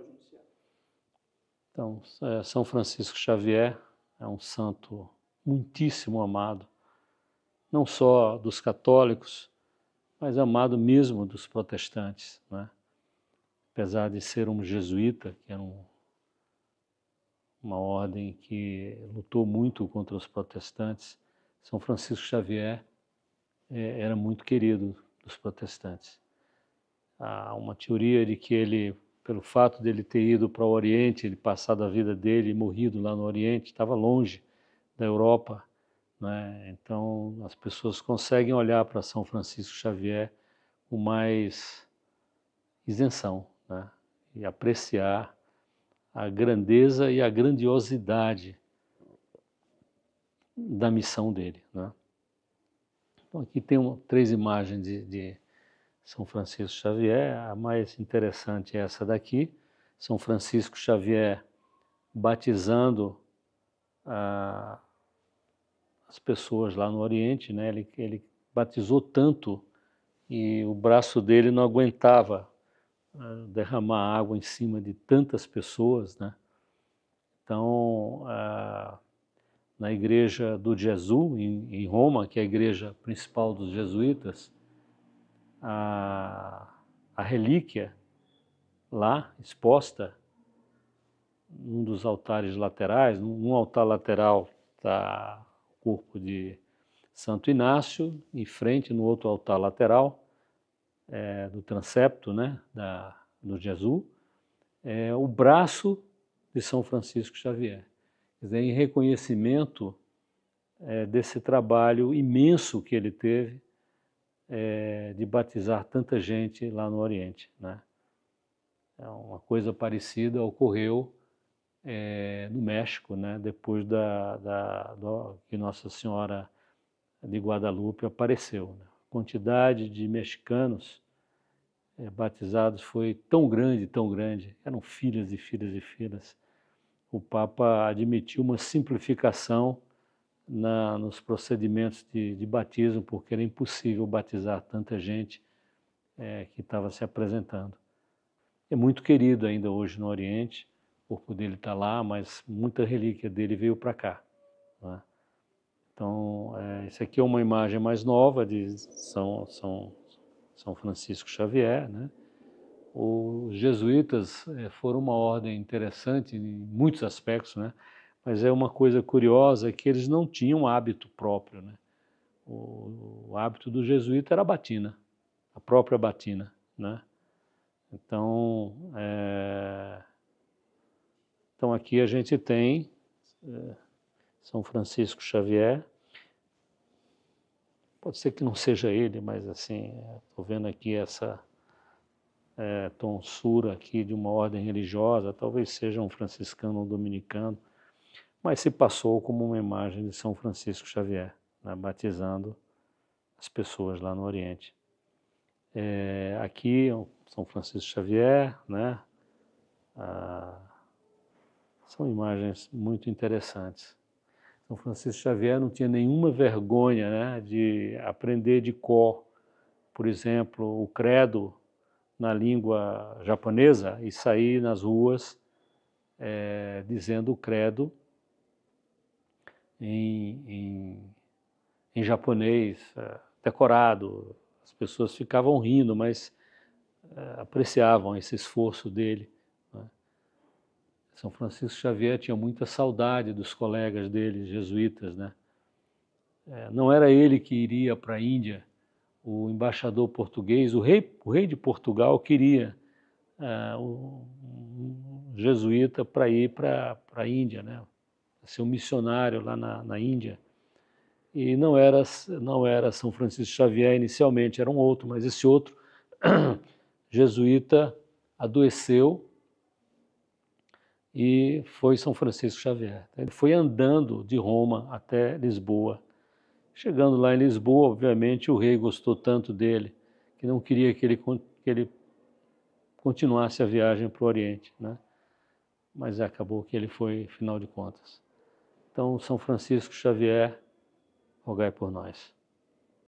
pode anunciar. Então, São Francisco Xavier é um santo muitíssimo amado, não só dos católicos, mas amado mesmo dos protestantes, né? Apesar de ser um jesuíta, que era uma ordem que lutou muito contra os protestantes, São Francisco Xavier era muito querido dos protestantes. Há uma teoria de que ele, pelo fato de ele ter ido para o Oriente, ele passado a vida dele e morrido lá no Oriente, estava longe da Europa, né? Então as pessoas conseguem olhar para São Francisco Xavier com mais isenção, né? E apreciar a grandeza e a grandiosidade da missão dele, né? Então aqui tem três imagens de São Francisco Xavier. A mais interessante é essa daqui, São Francisco Xavier batizando as pessoas lá no Oriente, né? Ele batizou tanto e o braço dele não aguentava derramar água em cima de tantas pessoas, né? Então, na igreja do Gesù, em Roma, que é a igreja principal dos jesuítas, a relíquia lá exposta num dos altares laterais, num altar lateral está o corpo de Santo Inácio, em frente no outro altar lateral do transepto, né, do Gesù, é o braço de São Francisco Xavier. Quer dizer, em reconhecimento desse trabalho imenso que ele teve de batizar tanta gente lá no Oriente, né? Uma coisa parecida ocorreu no México, né? Depois que Nossa Senhora de Guadalupe apareceu, né? A quantidade de mexicanos batizados foi tão grande, eram filas e filas e filas. O Papa admitiu uma simplificação nos procedimentos de batismo, porque era impossível batizar tanta gente que estava se apresentando. É muito querido ainda hoje no Oriente, o corpo dele está lá, mas muita relíquia dele veio para cá, né? Então, essa aqui é uma imagem mais nova de São Francisco Xavier, né? Os jesuítas foram uma ordem interessante em muitos aspectos, né? Mas é uma coisa curiosa que eles não tinham hábito próprio, né? O hábito do jesuíta era a batina, a própria batina, né? Então, então aqui a gente tem São Francisco Xavier. Pode ser que não seja ele, mas assim, estou vendo aqui essa tonsura aqui de uma ordem religiosa, talvez seja um franciscano ou um dominicano, mas se passou como uma imagem de São Francisco Xavier, né, batizando as pessoas lá no Oriente. Aqui São Francisco Xavier, né? São imagens muito interessantes. São Francisco Xavier não tinha nenhuma vergonha, né, de aprender de cor, por exemplo, o credo na língua japonesa e sair nas ruas dizendo o credo em japonês, decorado. As pessoas ficavam rindo, mas apreciavam esse esforço dele, né? São Francisco Xavier tinha muita saudade dos colegas dele, jesuítas, né? Não era ele que iria para a Índia, o embaixador português, o rei de Portugal queria um jesuíta para ir para a Índia, né? Ser um missionário lá na Índia. E não era São Francisco Xavier inicialmente, era um outro, mas esse outro jesuíta adoeceu e foi São Francisco Xavier. Ele foi andando de Roma até Lisboa. Chegando lá em Lisboa, obviamente, o rei gostou tanto dele que não queria que ele continuasse a viagem para o Oriente, né? Mas acabou que ele foi, afinal de contas. Então, São Francisco Xavier, rogai por nós.